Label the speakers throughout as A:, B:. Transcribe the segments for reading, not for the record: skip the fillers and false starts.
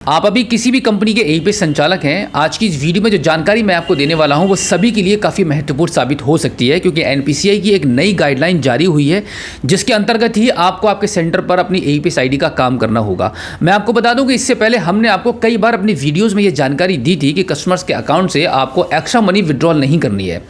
A: आप अभी किसी भी कंपनी के एपीएस संचालक हैं, आज की इस वीडियो में जो जानकारी मैं आपको देने वाला हूं वो सभी के लिए काफ़ी महत्वपूर्ण साबित हो सकती है, क्योंकि एनपीसीआई की एक नई गाइडलाइन जारी हुई है जिसके अंतर्गत ही आपको आपके सेंटर पर अपनी एपीएस आईडी का काम करना होगा। मैं आपको बता दूं कि इससे पहले हमने आपको कई बार अपनी वीडियोज़ में ये जानकारी दी थी कि कस्टमर्स के अकाउंट से आपको एक्स्ट्रा मनी विड्रॉल नहीं करनी है।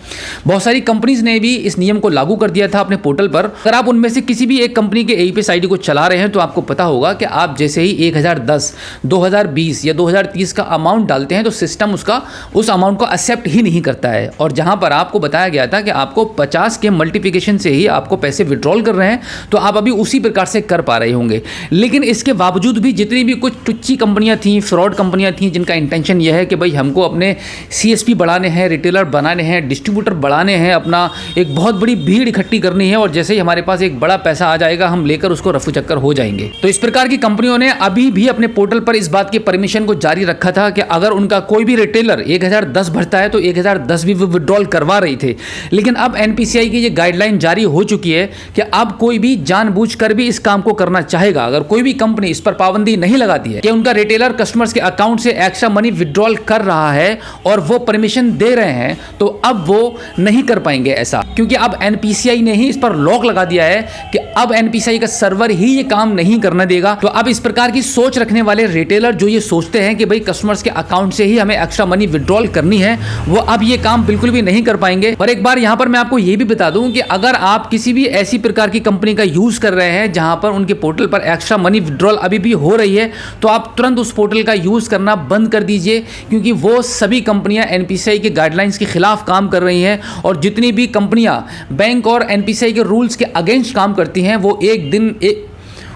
A: बहुत सारी कंपनीज ने भी इस नियम को लागू कर दिया था अपने पोर्टल पर। अगर आप उनमें से किसी भी एक कंपनी के एपीएस आईडी को चला रहे हैं तो आपको पता होगा कि आप जैसे ही 1010, 2020 या 2030 का अमाउंट डालते हैं तो सिस्टम उस अमाउंट को एक्सेप्ट ही नहीं करता है। और जहां पर आपको बताया गया था कि आपको 50 के मल्टीप्लिकेशन से ही आपको पैसे विड्रॉल कर रहे हैं, तो आप अभी उसी प्रकार से कर पा रहे होंगे। लेकिन इसके बावजूद भी जितनी भी कुछ टुच्ची कंपनियां थीं, फ्रॉड कंपनियां थीं, जिनका इंटेंशन यह है कि भाई हमको अपने सीएसपी बढ़ाने हैं, रिटेलर बनाने हैं, डिस्ट्रीब्यूटर बढ़ाने हैं, अपना एक बहुत बड़ी भीड़ इकट्ठी करनी है और जैसे ही हमारे पास एक बड़ा पैसा आ जाएगा हम लेकर उसको रफू चक्कर हो जाएंगे। तो इस प्रकार की कंपनियों ने अभी भी अपने पोर्टल पर इस बात की परमिशन को जारी रखा था कि अगर उनका कोई भी रिटेलर 1010 भरता है तो 1010 भी विड्रॉल करवा रही थे। लेकिन अब एनपीसीआई की ये गाइडलाइन जारी हो चुकी है कि अब कोई भी जानबूझकर भी इस काम को करना चाहेगा, अगर कोई भी कंपनी इस पर पाबंदी नहीं लगाती है कि उनका रिटेलर कस्टमर्स के अकाउंट से एक्स्ट्रा मनी विड्रॉल कर रहा है और वो परमिशन दे रहे हैं, तो अब वो नहीं कर पाएंगे ऐसा, क्योंकि अब एनपीसीआई ने ही इस पर लॉक लगा दिया है कि अब एनपीसीआई का सर्वर ही ये काम नहीं करने देगा। तो अब इस प्रकार की सोच रखने वाले रिटेलर जो ये सोचते हैं कि भाई कस्टमर्स के अकाउंट से ही हमें एक्स्ट्रा मनी विड्रॉल करनी है, वो अब ये काम बिल्कुल भी नहीं कर पाएंगे। और एक बार यहां पर मैं आपको ये भी बता दूं कि अगर आप किसी भी ऐसी प्रकार की कंपनी का यूज कर रहे हैं जहां पर उनके पोर्टल पर एक्स्ट्रा मनी विड्रॉल अभी भी हो रही है, तो आप तुरंत उस पोर्टल का यूज करना बंद कर दीजिए, क्योंकि वो सभी कंपनियां एनपीसीआई के गाइडलाइंस के खिलाफ काम कर रही हैं। और जितनी भी कंपनियां बैंक और एनपीसीआई के रूल्स के अगेंस्ट काम करती हैं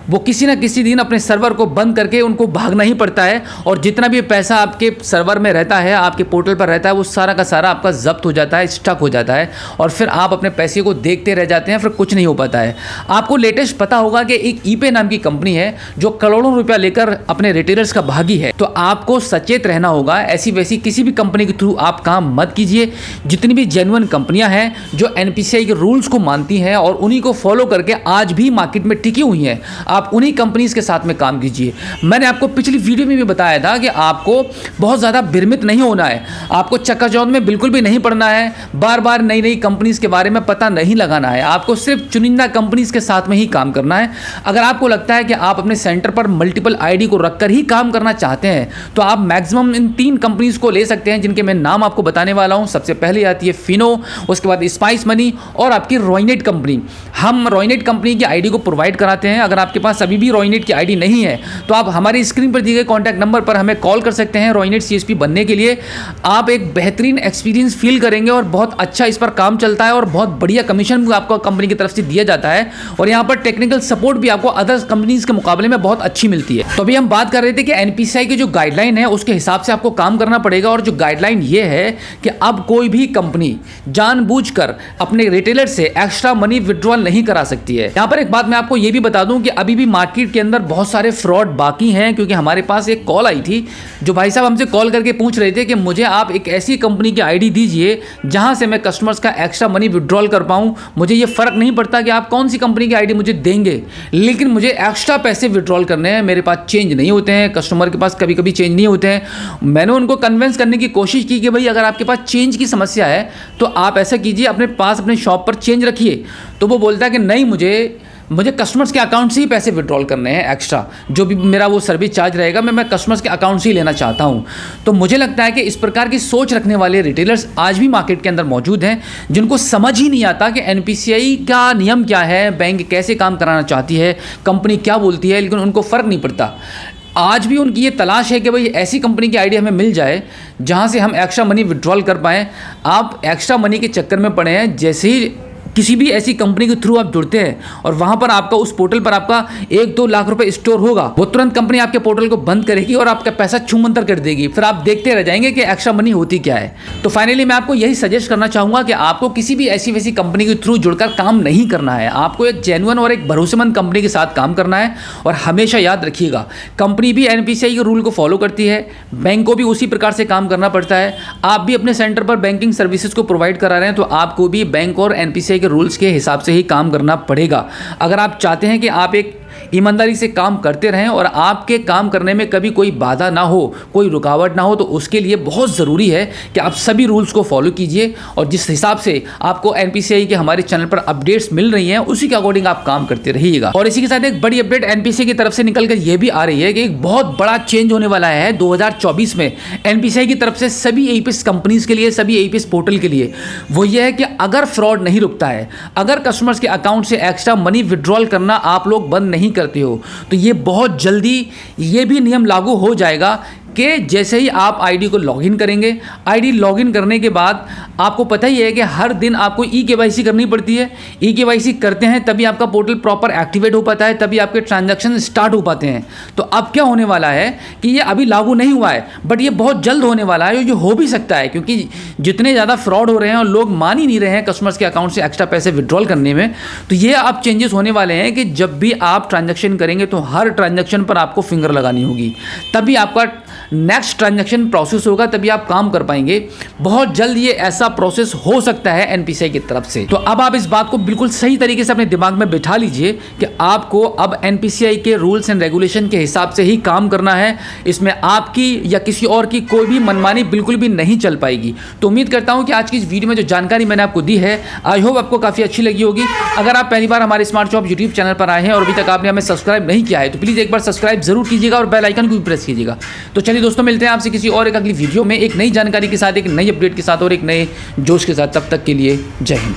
A: वो किसी ना किसी दिन अपने सर्वर को बंद करके उनको भागना ही पड़ता है, और जितना भी पैसा आपके सर्वर में रहता है, आपके पोर्टल पर रहता है, वो सारा का सारा आपका जब्त हो जाता है, स्टक हो जाता है, और फिर आप अपने पैसे को देखते रह जाते हैं, फिर कुछ नहीं हो पाता है। आपको लेटेस्ट पता होगा कि एक ईपे नाम की कंपनी है जो करोड़ों रुपया लेकर अपने रिटेलर्स का भागी है। तो आपको सचेत रहना होगा, ऐसी वैसी किसी भी कंपनी के थ्रू आप काम मत कीजिए। जितनी भी जेन्युइन कंपनियां हैं जो एनपीसीआई के रूल्स को मानती हैं और उन्हीं को फॉलो करके आज भी मार्केट में टिकी हुई हैं, आप उन्हीं कंपनीज के साथ में काम कीजिए। मैंने आपको पिछली वीडियो में भी बताया था कि आपको बहुत ज़्यादा भ्रमित नहीं होना है, आपको चक्काचौंध में बिल्कुल भी नहीं पड़ना है, बार बार नई नई कंपनीज के बारे में पता नहीं लगाना है। आपको सिर्फ चुनिंदा कंपनीज के साथ में ही काम करना है। अगर आपको लगता है कि आप अपने सेंटर पर मल्टीपल आईडी को रखकर ही काम करना चाहते हैं, तो आप मैक्सिमम इन 3 कंपनीज को ले सकते हैं, जिनके मैं नाम आपको बताने वाला हूं। सबसे पहले आती है फिनो, उसके बाद स्पाइस मनी और आपकी रॉयनेट कंपनी। हम रॉयनेट कंपनी की आईडी को प्रोवाइड कराते हैं। अगर आपके पास अभी भी रॉयनेट की आईडी नहीं है तो आप हमारी स्क्रीन पर दिए गए कॉन्टैक्ट नंबर पर हमें कॉल कर सकते हैं। रॉयनेट सीएसपी बनने के लिए आप एक बेहतरीन एक्सपीरियंस फील करेंगे और बहुत अच्छा इस पर काम चलता है और बहुत बढ़िया कमीशन भी आपको कंपनी की तरफ से दिया जाता है, और यहाँ पर टेक्निकल सपोर्ट भी आपको अदर कंपनीज के मुकाबले में बहुत अच्छी मिलती है। तो अभी हम बात कर रहे थे कि एनपीसीआई की जो गाइडलाइन है उसके हिसाब से आपको काम करना पड़ेगा, और जो गाइडलाइन ये है कि अब कोई भी कंपनी जानबूझकर अपने रिटेलर से एक्स्ट्रा मनी विड्रॉल नहीं करा सकती है। यहाँ पर एक बात मैं आपको ये भी बता दूं कि अभी भी मार्केट के अंदर बहुत सारे फ्रॉड बाकी हैं, क्योंकि हमारे पास एक कॉल आई थी जो भाई साहब हमसे कॉल करके पूछ रहे थे कि मुझे आप एक ऐसी कंपनी की आईडी दीजिए जहां से मैं कस्टमर्स का एक्स्ट्रा मनी विड्रॉल कर पाऊं। मुझे ये फर्क नहीं पड़ता कि आप कौन सी कंपनी की आईडी मुझे देंगे, लेकिन मुझे एक्स्ट्रा पैसे विड्रॉल करने हैं। मेरे पास चेंज नहीं होते हैं, कस्टमर के पास कभी कभी चेंज नहीं होते हैं। मैंने उनको कन्विंस करने की कोशिश की कि भाई अगर आपके पास चेंज की समस्या है तो आप ऐसा कीजिए, अपने पास अपने शॉप पर चेंज रखिए। तो वो बोलता है कि नहीं, मुझे कस्टमर्स के अकाउंट से ही पैसे विड्रॉल करने हैं, एक्स्ट्रा जो भी मेरा वो सर्विस चार्ज रहेगा मैं कस्टमर्स के अकाउंट से ही लेना चाहता हूं। तो मुझे लगता है कि इस प्रकार की सोच रखने वाले रिटेलर्स आज भी मार्केट के अंदर मौजूद हैं, जिनको समझ ही नहीं आता कि एनपीसीआई का नियम क्या है, बैंक कैसे काम कराना चाहती है, कंपनी क्या बोलती है, लेकिन उनको फ़र्क नहीं पड़ता। आज भी उनकी ये तलाश है कि भाई ऐसी कंपनी की आईडी हमें मिल जाए जहां से हम एक्स्ट्रा मनी विड्रॉल कर पाएँ। आप एक्स्ट्रा मनी के चक्कर में पड़े हैं। जैसे ही किसी भी ऐसी कंपनी के थ्रू आप जुड़ते हैं और वहां पर आपका उस पोर्टल पर आपका 1-2 लाख रुपए स्टोर होगा, वो तुरंत कंपनी आपके पोर्टल को बंद करेगी और आपका पैसा छूमंतर कर देगी। फिर आप देखते रह जाएंगे कि एक्स्ट्रा मनी होती क्या है। तो फाइनली मैं आपको यही सजेस्ट करना चाहूंगा कि आपको किसी भी ऐसी वैसी कंपनी के थ्रू जुड़कर काम नहीं करना है। आपको एक जेन्युइन और एक भरोसेमंद कंपनी के साथ काम करना है। और हमेशा याद रखिएगा, कंपनी भी एनपीसीआई के रूल को फॉलो करती है, बैंक को भी उसी प्रकार से काम करना पड़ता है। आप भी अपने सेंटर पर बैंकिंग सर्विसेज को प्रोवाइड करा रहे हैं तो आपको भी बैंक और एनपीसीआई के रूल्स के हिसाब से ही काम करना पड़ेगा। अगर आप चाहते हैं कि आप एक ईमानदारी से काम करते रहें और आपके काम करने में कभी कोई बाधा ना हो, कोई रुकावट ना हो, तो उसके लिए बहुत ज़रूरी है कि आप सभी रूल्स को फॉलो कीजिए और जिस हिसाब से आपको एनपीसीआई के हमारे चैनल पर अपडेट्स मिल रही हैं उसी के अकॉर्डिंग आप काम करते रहिएगा। और इसी के साथ एक बड़ी अपडेट एनपीसीआई की तरफ से निकल कर यह भी आ रही है कि एक बहुत बड़ा चेंज होने वाला है 2024 में एनपीसीआई की तरफ से सभी एईपीएस कंपनीज के लिए, सभी एईपीएस पोर्टल के लिए। वो ये है कि अगर फ्रॉड नहीं रुकता है, अगर कस्टमर्स के अकाउंट से एक्स्ट्रा मनी विड्रॉल करना आप लोग बंद नहीं करते हो, तो ये बहुत जल्दी ये भी नियम लागू हो जाएगा कि जैसे ही आप आईडी को लॉगिन करेंगे, आईडी लॉगिन करने के बाद आपको पता ही है कि हर दिन आपको ई-केवाईसी करनी पड़ती है। ई-केवाईसी करते हैं तभी आपका पोर्टल प्रॉपर एक्टिवेट हो पाता है, तभी आपके ट्रांजैक्शन स्टार्ट हो पाते हैं। तो अब क्या होने वाला है कि ये अभी लागू नहीं हुआ है, बट ये बहुत जल्द होने वाला है। ये हो भी सकता है क्योंकि जितने ज़्यादा फ्रॉड हो रहे हैं और लोग मान ही नहीं रहे हैं कस्टमर्स के अकाउंट से एक्स्ट्रा पैसे विड्रॉल करने में, तो ये अब चेंजेस होने वाले हैं कि जब भी आप ट्रांजैक्शन करेंगे तो हर ट्रांजैक्शन पर आपको फिंगर लगानी होगी, तभी आपका नेक्स्ट ट्रांजैक्शन प्रोसेस होगा, तभी आप काम कर पाएंगे। बहुत जल्द ये ऐसा प्रोसेस हो सकता है एनपीसीआई की तरफ से। तो अब आप इस बात को बिल्कुल सही तरीके से अपने दिमाग में बिठा लीजिए कि आपको अब एनपीसीआई के रूल्स एंड रेगुलेशन के हिसाब से ही काम करना है। इसमें आपकी या किसी और की कोई भी मनमानी बिल्कुल भी नहीं चल पाएगी। तो उम्मीद करता हूं कि आज की इस वीडियो में जो जानकारी मैंने आपको दी है, आई होप आपको काफ़ी अच्छी लगी होगी। अगर आप पहली बार हमारे स्मार्ट जॉब यूट्यूब चैनल पर आए हैं और अभी तक आपने हमें सब्सक्राइब नहीं किया है तो प्लीज़ एक बार सब्सक्राइब जरूर कीजिएगा और बेल आइकन को भी प्रेस कीजिएगा। तो चलिए दोस्तों, मिलते हैं आपसे किसी और एक अगली वीडियो में एक नई जानकारी के साथ, एक नई अपडेट के साथ और एक नए जोश के साथ। तब तक के लिए जय हिंद।